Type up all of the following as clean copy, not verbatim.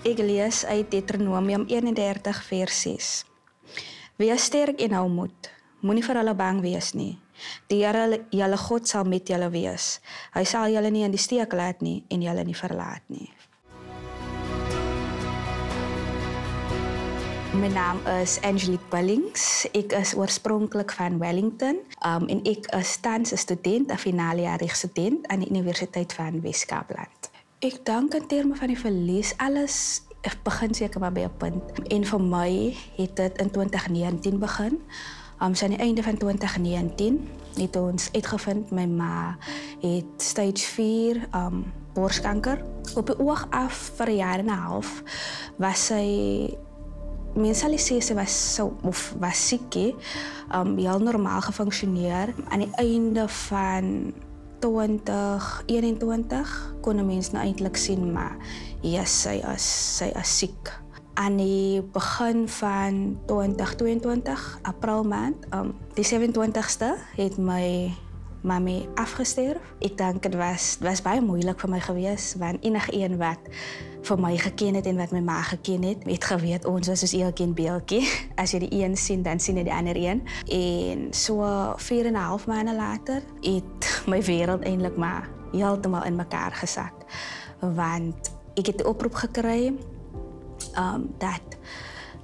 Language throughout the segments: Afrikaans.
Ek lees uit Deuteronomium 31 vers 6. Wees sterk en hou moed. Moenie vir hulle bang wees nie. Die Here, julle God sal met julle wees. Hy sal julle nie in die steek laat nie en julle nie verlaat nie. My naam is Angelique Billings. Ek is oorspronklik van Wellington en ek is tans 'n student, 'n finalejaarig student aan die Universiteit van Wes-Kaapland. Ek dink in terme van die verlies, alles begin seker maar by 'n punt. En vir my het dit in 2019 begin. So aan die einde van 2019 het ons uitgevind my ma het stage 4 borskanker. Op die oog af vir 'n jaar en 'n half was sy mense sê sy was siek, heel normaal gefunksioneer. Aan die einde van 2021 kon 'n mens nou eintlik sien maar yes, sy is siek. Aan die begin van 2022, April maand, die 27ste het my mami afgesterf. Ek dink dit was baie moeilik vir my gewees, want enige een wat vir my geken het en wat my ma geken het geweet ons was soos elkeen beeltjie. As jy die een sien, dan sien jy die ander een. En so 4,5 maande later het my wêreld eintlik maar heeltemal in mekaar gesak. Want ek het 'n oproep gekry dat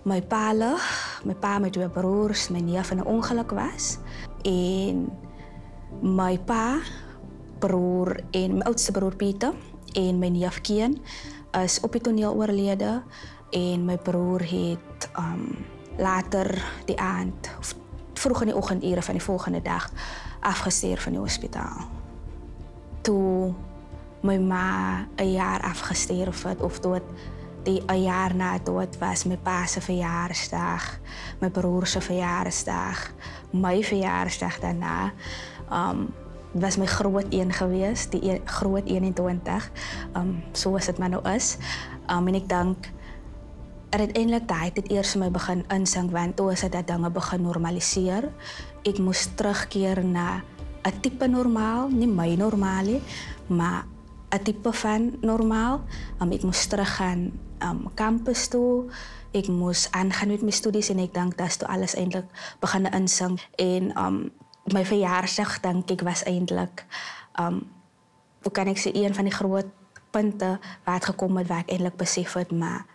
my pa, my 2 broers, my neef in 'n ongeluk was. En my pa, broer en my oudste broer Pieter en my neef Keen is op die toneel oorlede en my broer het later die aand, vroeg in die oggendure van die volgende dag afgesterf van die hospitaal. Toe my ma 'n jaar afgesterf het, of tot die 'n jaar na dood was my pa se verjaarsdag, my broer se verjaarsdag, my verjaarsdag daarna. Was my groot een gewees, die groot 21, soos dit maar nou is. En ek dink uiteindelik daai het eers my begin insink, want toe is dit dat dinge begin normaliseer. Ek moes terugkeer na 'n tipe normaal, nie my normaal nie, maar 'n tipe van normaal. Ek moes teruggaan campus toe, ek moes aangaan met my studies en ek dink dat toe alles eintlik begin insink. En my verjaarsdag dink ek was eintlik hoe kan ek sê, een van die groot punte waar het gekom het waar ek eintlik besef het, maar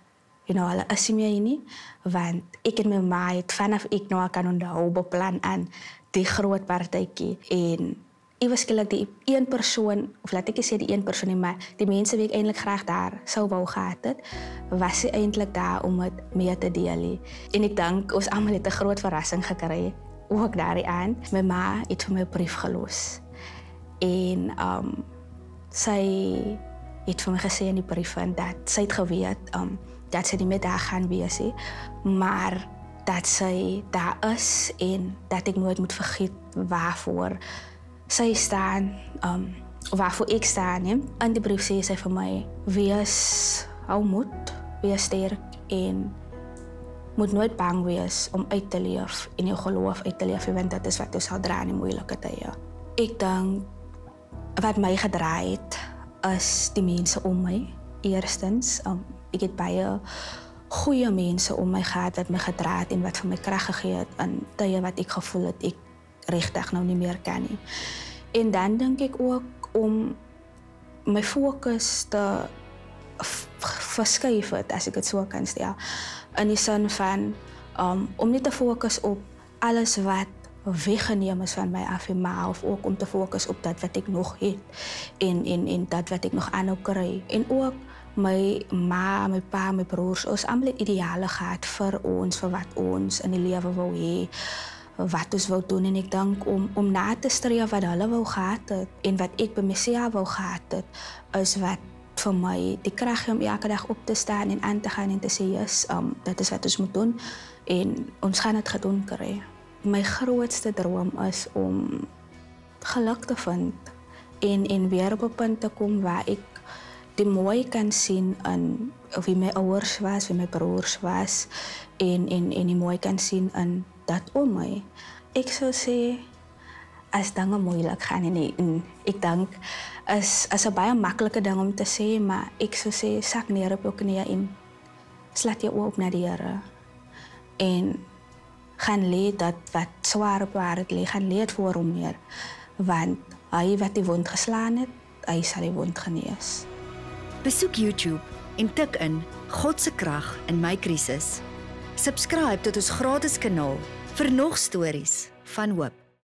hulle is nie meer hier nie, want ek en my ma het vanaf ek nou kan onthou beplan aan die groot partytjie. En ieweskielik die een persoon, of laat ek sê die een persoon nie, maar die mense wie ek eintlik graag daar sou wou gehad het, was sy eintlik daar om het mee te deel. En ek dink ons almal het 'n groot verrassing gekry. Ook daardie aand, my ma het vir my 'n brief gelos. En sy het vir my gesê in die brief dat sy het geweet dat sy nie meer daar gaan wees nie, maar dat sy daar is en dat ek nooit moet vergeet waarvoor sy staan, waarvoor ek staan. In die brief sê sy vir my, hou moed, wees sterk en moet nooit bang wees om uit te leef en jou geloof uit te leef, want dit is wat ons sal dra in die moeilike tye. Ek dink wat my gedraai het is die mense om my. Eerstens, ek het baie goeie mense om my gehad wat my gedra het en wat vir my krag gegee het in tye wat ek gevoel het ek regtig nou nie meer kan nie. En dan dink ek ook om my fokus te verskuif het, as ek dit so kan stel, in die sin van om nie te fokus op alles wat weggeneem is van my af, maar of ook om te fokus op dat wat ek nog het en dat wat ek nog aanhou kry. En ook my ma, my pa, my broers, ons almal ideale gehad vir ons, vir wat ons in die lewe wou hê, wat ons wou doen. En ek dink om na te streef wat hulle wou gehad het en wat ek by myself wou gehad het, is wat vir my die krag om elke dag op te staan en aan te gaan en te sê, yes, dit is wat ons moet doen en ons gaan dit gedoen kry. My grootste droom is om geluk te vind en weer op 'n punt te kom waar ek die mooi kan sien in wie my ouers was, wie my broers was en die mooi kan sien in dat om my. Ek sou sê, as dinge moeilik gaan en ek dink is 'n baie maklike ding om te sê, maar ek sou sê sak neer op jou knieë en Slaat jou oë op na die Here en gaan lê dat wat swaar op jou hart lê, gaan lê dit voor hom neer, want hy wat die wond geslaan het, hy sal die wond genees. Besoek YouTube en tik in God se krag in my krisis. Subscribe tot ons gratis kanaal vir nog stories van hoop.